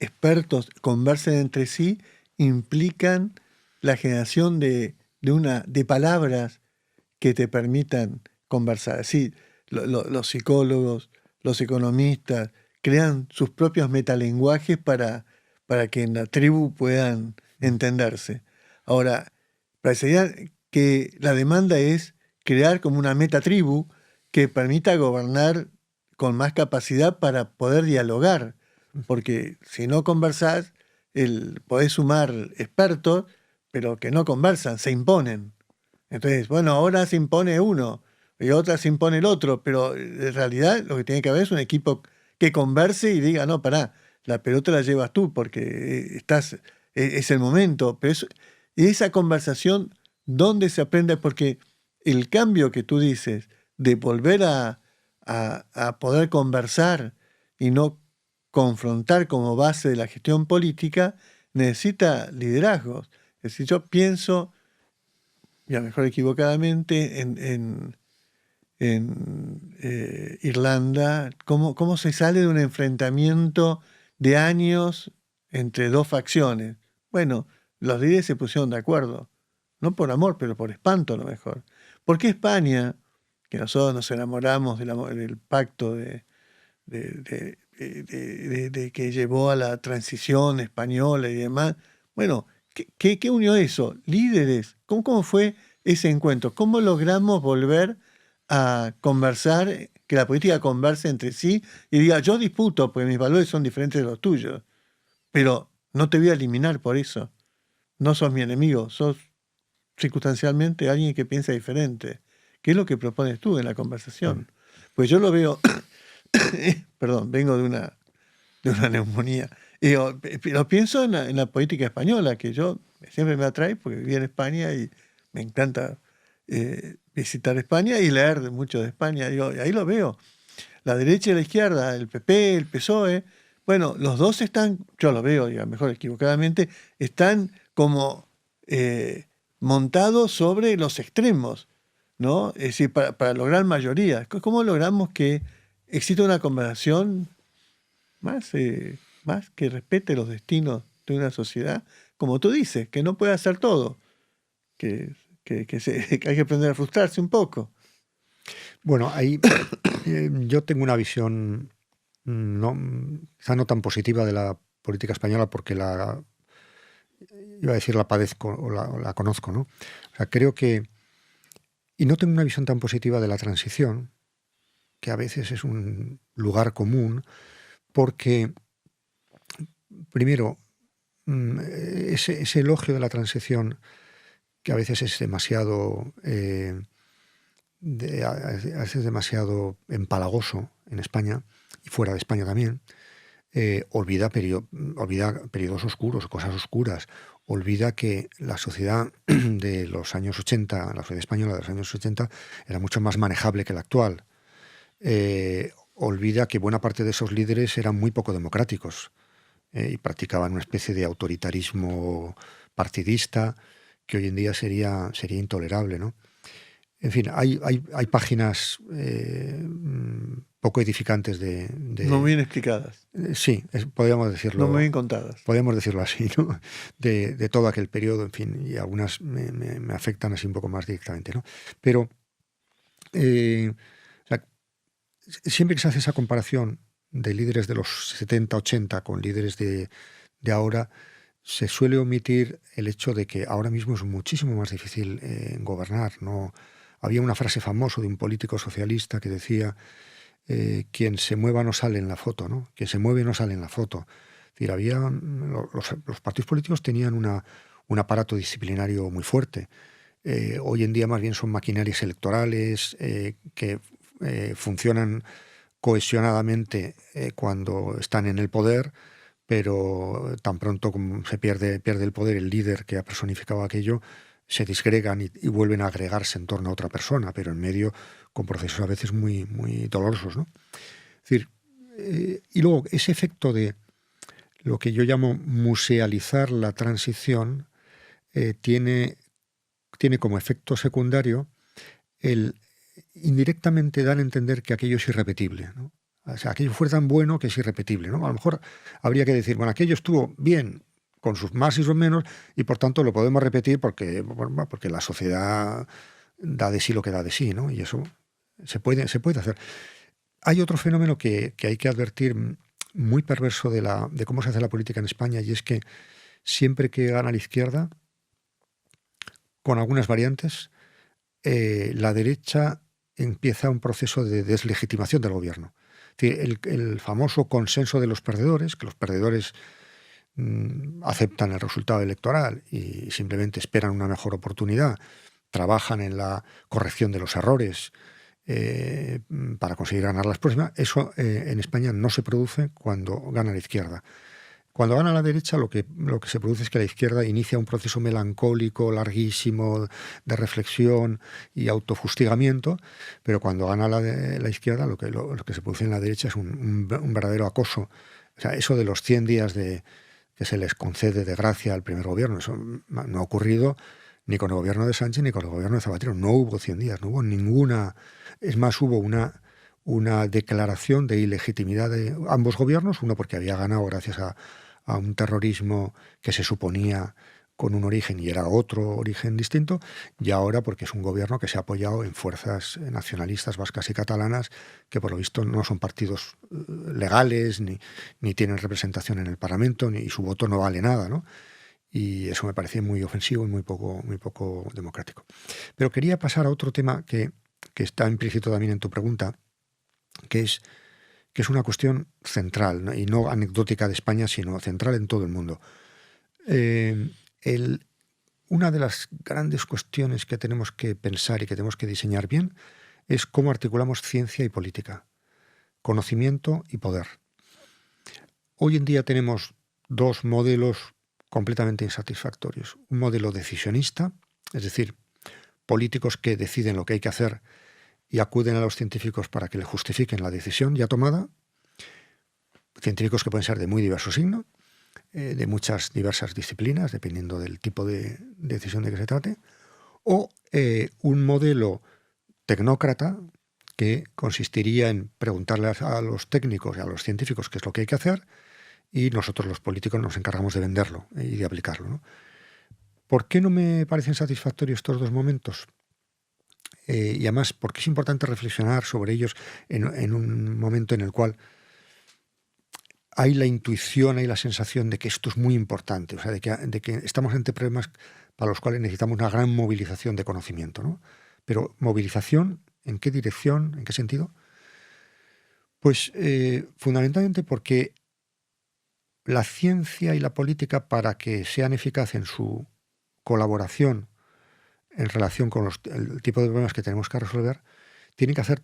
expertos conversen entre sí implican la generación de palabras que te permitan conversar. Sí, los psicólogos, los economistas crean sus propios metalenguajes para que en la tribu puedan entenderse. Ahora, parecería que la demanda es crear como una metatribu que permita gobernar con más capacidad para poder dialogar, porque si no conversás, podés sumar expertos, pero que no conversan, se imponen. Entonces, bueno, ahora se impone uno y otra se impone el otro, pero en realidad lo que tiene que haber es un equipo que converse y diga, no, pará, la pelota la llevas tú porque es el momento. Pero esa conversación, ¿dónde se aprende? Porque el cambio que tú dices de volver a poder conversar y no confrontar como base de la gestión política, necesita liderazgos. Es decir, yo pienso, y a lo mejor equivocadamente, en Irlanda, cómo se sale de un enfrentamiento de años entre dos facciones. Bueno, los líderes se pusieron de acuerdo, no por amor, pero por espanto a lo mejor. ¿Por qué España, que nosotros nos enamoramos del pacto de que llevó a la transición española y demás? Bueno, ¿qué unió eso? Líderes. ¿Cómo fue ese encuentro? ¿Cómo logramos volver a conversar, que la política converse entre sí y diga, yo disputo porque mis valores son diferentes de los tuyos, pero no te voy a eliminar por eso? No sos mi enemigo, sos circunstancialmente alguien que piensa diferente. ¿Qué es lo que propones tú en la conversación? Pues yo lo veo, perdón, vengo de una neumonía. Pero pienso en la política española, que yo siempre me atrae porque viví en España y me encanta visitar España y leer mucho de España. Digo, y ahí lo veo. La derecha y la izquierda, el PP, el PSOE, bueno, los dos están, yo lo veo, a lo mejor equivocadamente, están como montados sobre los extremos, ¿no? Es decir, para lograr mayoría. ¿Cómo logramos que exista una conversación más que respete los destinos de una sociedad, como tú dices, que no puede hacer todo, que hay que aprender a frustrarse un poco? Bueno, ahí yo tengo una visión quizá no tan positiva de la política española porque iba a decir la padezco o la conozco, ¿no? O sea, creo que, y no tengo una visión tan positiva de la transición, que a veces es un lugar común, porque, primero, ese elogio de la transición, que a veces es demasiado, a veces demasiado empalagoso en España, y fuera de España también, olvida periodos oscuros, cosas oscuras. Olvida que la sociedad de los años 80, la sociedad española de los años 80, era mucho más manejable que la actual. Olvida que buena parte de esos líderes eran muy poco democráticos y practicaban una especie de autoritarismo partidista que hoy en día sería intolerable, ¿no? En fin, hay páginas poco edificantes de... No bien explicadas. Sí, podríamos decirlo. No muy bien contadas. Podríamos decirlo así, ¿no? De todo aquel periodo, en fin, y algunas me afectan así un poco más directamente, ¿no? Pero o sea, siempre que se hace esa comparación de líderes de los 70, 80 con líderes de ahora, se suele omitir el hecho de que ahora mismo es muchísimo más difícil gobernar, ¿no? Había una frase famosa de un político socialista que decía quien se mueva no sale en la foto, ¿no? Quien se mueve no sale en la foto. Es decir, los partidos políticos tenían un aparato disciplinario muy fuerte. Hoy en día más bien son maquinarias electorales que funcionan cohesionadamente cuando están en el poder, pero tan pronto como se pierde el poder, el líder que ha personificado aquello, se disgregan y vuelven a agregarse en torno a otra persona, pero en medio con procesos a veces muy, muy dolorosos, ¿no? Es decir, y luego ese efecto de lo que yo llamo musealizar la transición tiene como efecto secundario el indirectamente dar a entender que aquello es irrepetible, ¿no? O sea, aquello fue tan bueno que es irrepetible, ¿no? A lo mejor habría que decir, bueno, aquello estuvo bien con sus más y sus menos y por tanto lo podemos repetir porque la sociedad da de sí lo que da de sí, ¿no? Y eso se puede hacer. Hay otro fenómeno que hay que advertir muy perverso de cómo se hace la política en España, y es que siempre que gana la izquierda, con algunas variantes, la derecha empieza un proceso de deslegitimación del gobierno. Es decir, el famoso consenso de los perdedores, que los perdedores aceptan el resultado electoral y simplemente esperan una mejor oportunidad, trabajan en la corrección de los errores para conseguir ganar las próximas. Eso en España no se produce cuando gana la izquierda. Cuando gana la derecha, lo que se produce es que la izquierda inicia un proceso melancólico, larguísimo, de reflexión y autofustigamiento, pero cuando gana la izquierda, lo que se produce en la derecha es un verdadero acoso. O sea, eso de los 100 días que se les concede de gracia al primer gobierno, eso no ha ocurrido ni con el gobierno de Sánchez ni con el gobierno de Zapatero. No hubo 100 días, no hubo ninguna. Es más, hubo una declaración de ilegitimidad de ambos gobiernos, uno porque había ganado gracias a un terrorismo que se suponía con un origen y era otro origen distinto, y ahora porque es un gobierno que se ha apoyado en fuerzas nacionalistas vascas y catalanas que por lo visto no son partidos legales ni tienen representación en el Parlamento y su voto no vale nada, ¿no? Y eso me parece muy ofensivo y muy poco democrático. Pero quería pasar a otro tema que está implícito también en tu pregunta, que es una cuestión central, ¿no? Y no anecdótica de España, sino central en todo el mundo. Una de las grandes cuestiones que tenemos que pensar y que tenemos que diseñar bien es cómo articulamos ciencia y política, conocimiento y poder. Hoy en día tenemos dos modelos completamente insatisfactorios. Un modelo decisionista, es decir, políticos que deciden lo que hay que hacer y acuden a los científicos para que le justifiquen la decisión ya tomada, científicos que pueden ser de muy diverso signo, de muchas diversas disciplinas, dependiendo del tipo de decisión de que se trate, o un modelo tecnócrata que consistiría en preguntarle a los técnicos y a los científicos qué es lo que hay que hacer y nosotros los políticos nos encargamos de venderlo y de aplicarlo, ¿no? ¿Por qué no me parecen satisfactorios estos dos momentos? Y además, ¿por qué es importante reflexionar sobre ellos en un momento en el cual hay la intuición, hay la sensación de que esto es muy importante, o sea, de que estamos ante problemas para los cuales necesitamos una gran movilización de conocimiento, ¿no? Pero movilización, ¿en qué dirección? ¿En qué sentido? Pues fundamentalmente porque la ciencia y la política, para que sean eficaces en su colaboración en relación con el tipo de problemas que tenemos que resolver, tienen que hacer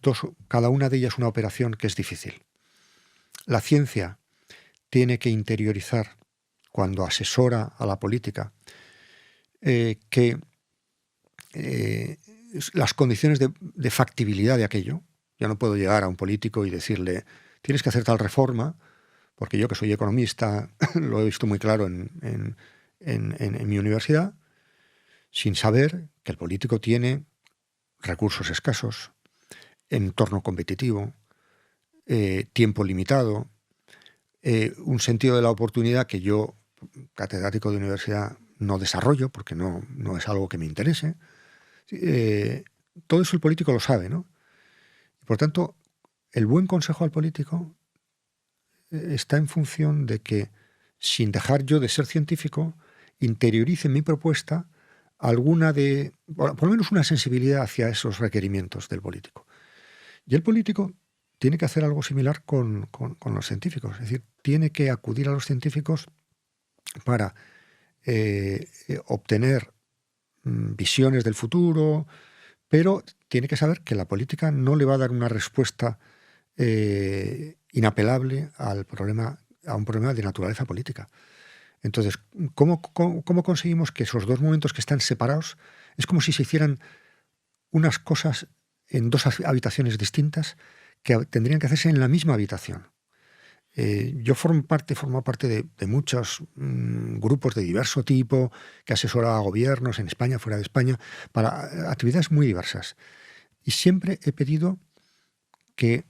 cada una de ellas una operación que es difícil. La ciencia tiene que interiorizar, cuando asesora a la política, que las condiciones de factibilidad de aquello. Yo no puedo llegar a un político y decirle, tienes que hacer tal reforma, porque yo, que soy economista, lo he visto muy claro en mi universidad, sin saber que el político tiene recursos escasos, entorno competitivo, tiempo limitado, un sentido de la oportunidad que yo, catedrático de universidad, no desarrollo porque no es algo que me interese. Todo eso el político lo sabe, ¿no? Y por tanto, el buen consejo al político está en función de que, sin dejar yo de ser científico, interiorice en mi propuesta por lo menos una sensibilidad hacia esos requerimientos del político. Y el político tiene que hacer algo similar con los científicos, es decir, tiene que acudir a los científicos para obtener visiones del futuro, pero tiene que saber que la política no le va a dar una respuesta inapelable a un problema de naturaleza política. Entonces, ¿cómo conseguimos que esos dos momentos que están separados, es como si se hicieran unas cosas en dos habitaciones distintas que tendrían que hacerse en la misma habitación? Yo formo parte de muchos grupos de diverso tipo que asesoran a gobiernos en España, fuera de España, para actividades muy diversas. Y siempre he pedido que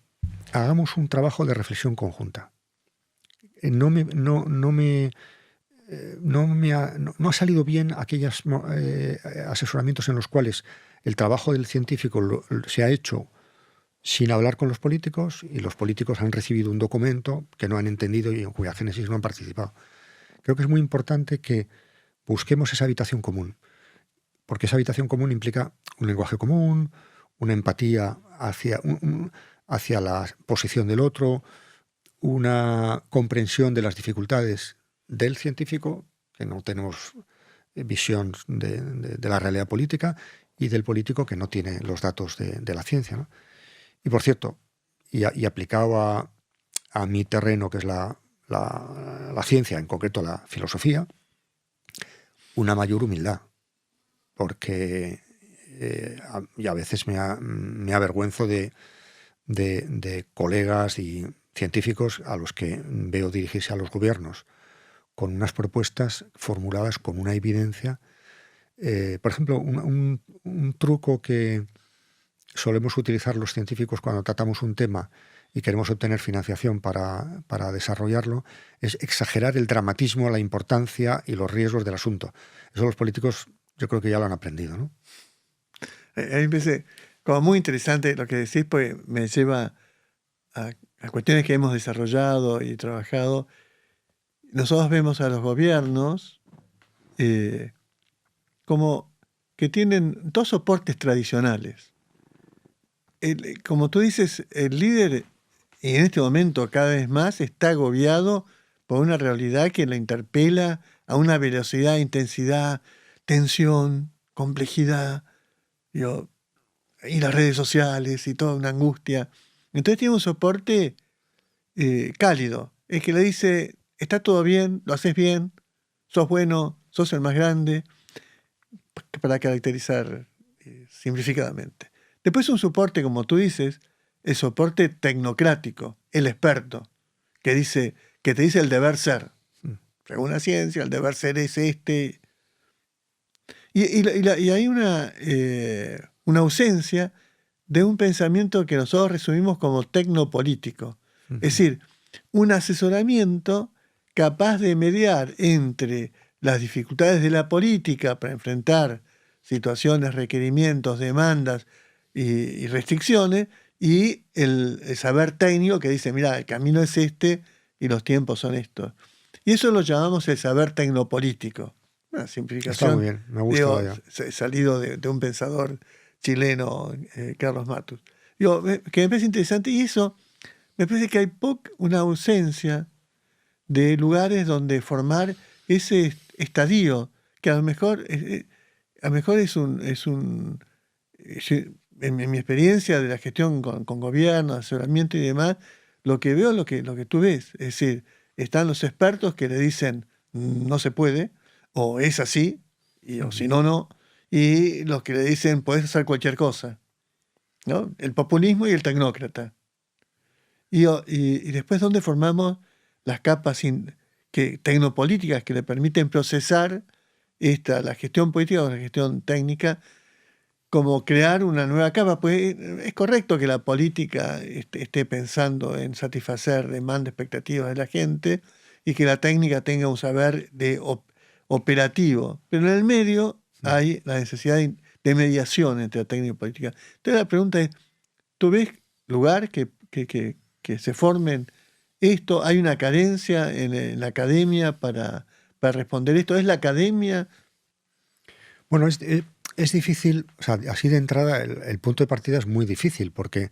hagamos un trabajo de reflexión conjunta. No ha salido bien aquellos asesoramientos en los cuales el trabajo del científico se ha hecho sin hablar con los políticos y los políticos han recibido un documento que no han entendido y en cuya génesis no han participado. Creo que es muy importante que busquemos esa habitación común, porque esa habitación común implica un lenguaje común, una empatía hacia la posición del otro, una comprensión de las dificultades del científico, que no tenemos visión de la realidad política, y del político, que no tiene los datos de la ciencia, ¿no? Y por cierto, y aplicado a mi terreno, que es la ciencia, en concreto la filosofía, una mayor humildad, porque y a veces me avergüenzo de colegas y científicos a los que veo dirigirse a los gobiernos con unas propuestas formuladas con una evidencia. Por ejemplo, un truco que solemos utilizar los científicos cuando tratamos un tema y queremos obtener financiación para desarrollarlo, es exagerar el dramatismo, la importancia y los riesgos del asunto. Eso los políticos yo creo que ya lo han aprendido, ¿no? A mí me parece como muy interesante lo que decís, porque me lleva a cuestiones que hemos desarrollado y trabajado. Nosotros vemos a los gobiernos como que tienen dos soportes tradicionales. Como tú dices, el líder, y en este momento cada vez más, está agobiado por una realidad que lo interpela a una velocidad, intensidad, tensión, complejidad, y las redes sociales y toda una angustia. Entonces tiene un soporte cálido, es que le dice, está todo bien, lo haces bien, sos bueno, sos el más grande, para caracterizar simplificadamente. Después un soporte, como tú dices, el soporte tecnocrático, el experto, que te dice el deber ser. Según la ciencia, el deber ser es este. Y hay una ausencia de un pensamiento que nosotros resumimos como tecnopolítico. Es decir, un asesoramiento capaz de mediar entre las dificultades de la política para enfrentar situaciones, requerimientos, demandas y restricciones, y el saber técnico que dice, mira, el camino es este y los tiempos son estos. Y eso lo llamamos el saber tecnopolítico. Una simplificación. Está muy bien, me gusta. Salido de un pensador chileno, Carlos Matus. Que me parece interesante, y eso me parece que hay una ausencia de lugares donde formar ese estadio, que a lo mejor es en mi experiencia de la gestión con gobierno, asesoramiento y demás, lo que veo es lo que tú ves. Es decir, están los expertos que le dicen no se puede, o es así, o si no, no. Y los que le dicen podés hacer cualquier cosa, ¿no? El populismo y el tecnócrata. Y después, ¿dónde formamos las capas tecnopolíticas que le permiten procesar la gestión política o la gestión técnica, como crear una nueva capa? Pues es correcto que la política esté pensando en satisfacer demandas, expectativas de la gente, y que la técnica tenga un saber operativo, pero en el medio hay la necesidad de mediación entre la técnica y la política. Entonces la pregunta es, ¿tú ves lugar que se formen esto? ¿Hay una carencia en la academia para responder esto? ¿Es la academia? Bueno, es difícil, o sea, así de entrada el punto de partida es muy difícil, porque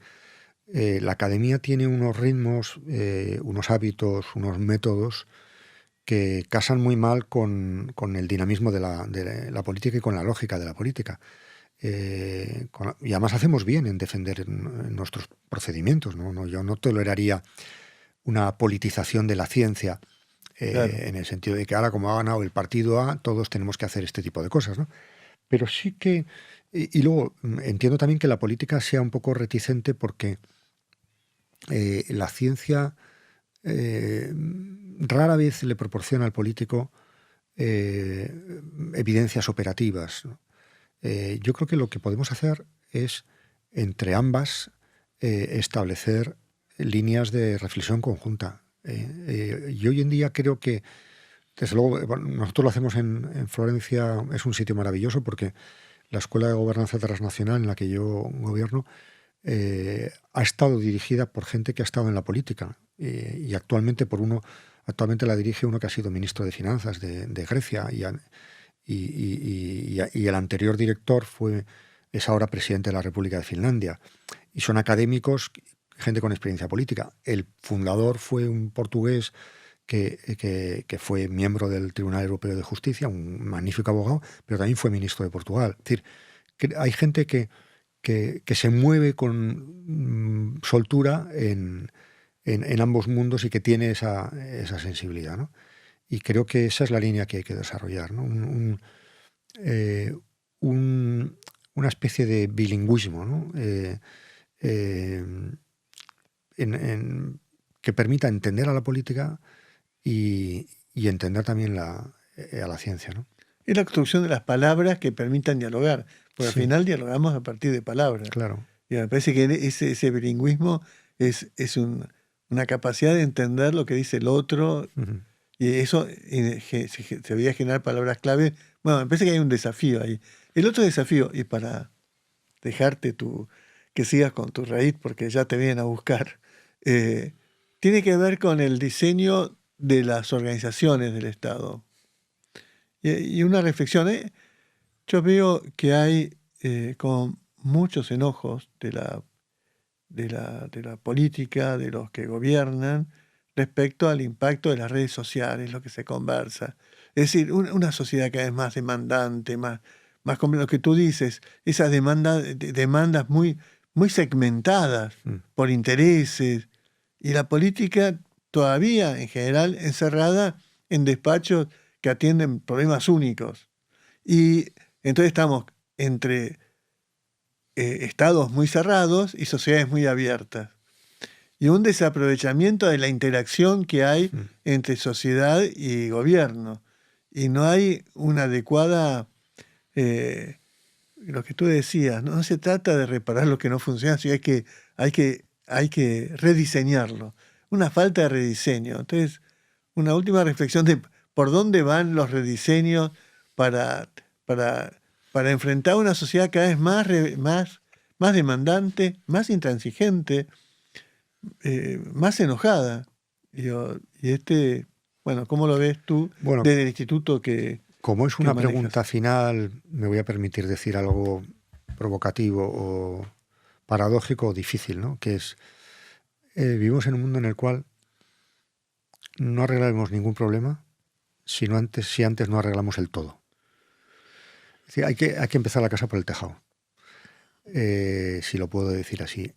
la academia tiene unos ritmos, unos hábitos, unos métodos que casan muy mal con el dinamismo de la política y con la lógica de la política. Y además hacemos bien en defender nuestros procedimientos, ¿no? Yo no toleraría una politización de la ciencia, Claro. en el sentido de que ahora, como ha ganado el partido A, todos tenemos que hacer este tipo de cosas, ¿no? Pero sí que... Y luego entiendo también que la política sea un poco reticente porque la ciencia rara vez le proporciona al político evidencias operativas, ¿no? Yo creo que lo que podemos hacer es, entre ambas, establecer líneas de reflexión conjunta. Y hoy en día creo que, desde luego, bueno, nosotros lo hacemos en Florencia, es un sitio maravilloso porque la Escuela de Gobernanza Transnacional en la que yo gobierno ha estado dirigida por gente que ha estado en la política y actualmente la dirige uno que ha sido ministro de Finanzas de Grecia y el anterior director es ahora presidente de la República de Finlandia. Y son académicos, gente con experiencia política. El fundador fue un portugués que fue miembro del Tribunal Europeo de Justicia, un magnífico abogado, pero también fue ministro de Portugal. Es decir, que hay gente que se mueve con soltura en ambos mundos y que tiene esa sensibilidad, ¿no? Y creo que esa es la línea que hay que desarrollar, ¿no? Una especie de bilingüismo, ¿no? Que permita entender a la política y entender también a la ciencia, ¿no? Es la construcción de las palabras que permitan dialogar, porque al Sí. final dialogamos a partir de palabras. Claro. Y me parece que ese bilingüismo es una capacidad de entender lo que dice el otro, Ujú. y eso se debería generar palabras clave. Bueno, me parece que hay un desafío ahí. El otro desafío, y para dejarte que sigas con tu raíz, porque ya te vienen a buscar, tiene que ver con el diseño de las organizaciones del Estado. Y una reflexión, yo veo que hay como muchos enojos de la política, de los que gobiernan, respecto al impacto de las redes sociales, lo que se conversa. Es decir, una sociedad cada vez más demandante, más como lo que tú dices, esas demandas muy, muy segmentadas por intereses, y la política todavía, en general, encerrada en despachos que atienden problemas únicos. Y entonces estamos entre estados muy cerrados y sociedades muy abiertas. Y un desaprovechamiento de la interacción que hay entre sociedad y gobierno. Y no hay una adecuada, lo que tú decías, no se trata de reparar lo que no funciona, sino hay que rediseñarlo. Una falta de rediseño. Entonces, una última reflexión de por dónde van los rediseños para enfrentar una sociedad cada vez más demandante, más intransigente, más enojada. Y bueno, ¿cómo lo ves tú Bueno, desde el instituto que como es que una manejas? pregunta final, me voy a permitir decir algo provocativo o paradójico o difícil, ¿no? Que es, vivimos en un mundo en el cual no arreglaremos ningún problema si antes no arreglamos el todo. Es decir, hay que empezar la casa por el tejado, si lo puedo decir así.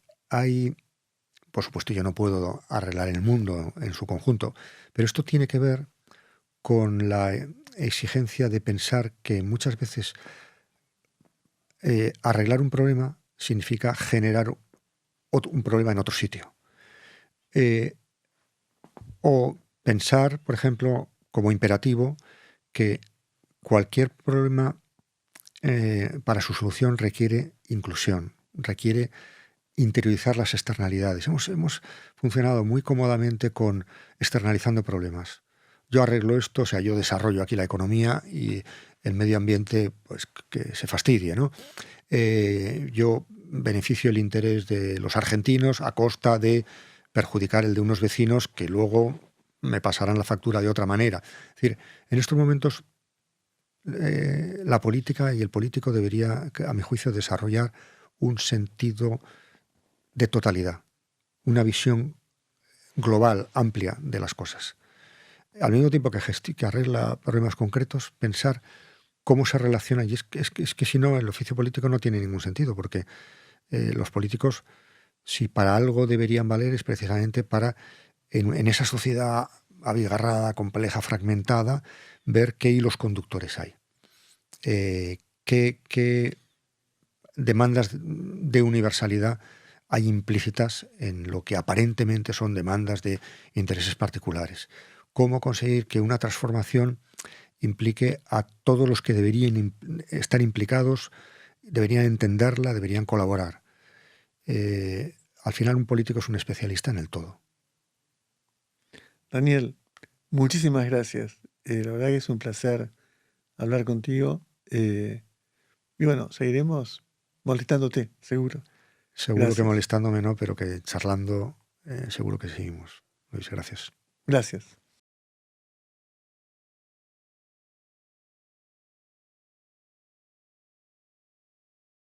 Por supuesto, yo no puedo arreglar el mundo en su conjunto, pero esto tiene que ver con la exigencia de pensar que muchas veces arreglar un problema significa generar un problema en otro sitio. O pensar, por ejemplo, como imperativo, que cualquier problema para su solución requiere inclusión, requiere interiorizar las externalidades. Hemos funcionado muy cómodamente con externalizando problemas. Yo arreglo esto, o sea, yo desarrollo aquí la economía y el medio ambiente, pues que se fastidie, ¿no? Yo beneficio el interés de los argentinos a costa de perjudicar el de unos vecinos que luego me pasarán la factura de otra manera. Es decir, en estos momentos la política y el político debería, a mi juicio, desarrollar un sentido de totalidad, una visión global, amplia de las cosas. al mismo tiempo que arregla problemas concretos, pensar cómo se relaciona. Y es que si no, el oficio político no tiene ningún sentido, porque los políticos, si para algo deberían valer, es precisamente para, en esa sociedad abigarrada, compleja, fragmentada, ver qué hilos conductores hay. Qué demandas de universalidad hay implícitas en lo que aparentemente son demandas de intereses particulares. Cómo conseguir que una transformación implique a todos los que deberían estar implicados, deberían entenderla, deberían colaborar. Al final un político es un especialista en el todo. Daniel, muchísimas gracias. La verdad que es un placer hablar contigo. Y bueno, seguiremos molestándote, seguro. Seguro que Gracias. molestándome no, pero que charlando seguro que seguimos. Luis, gracias. Gracias.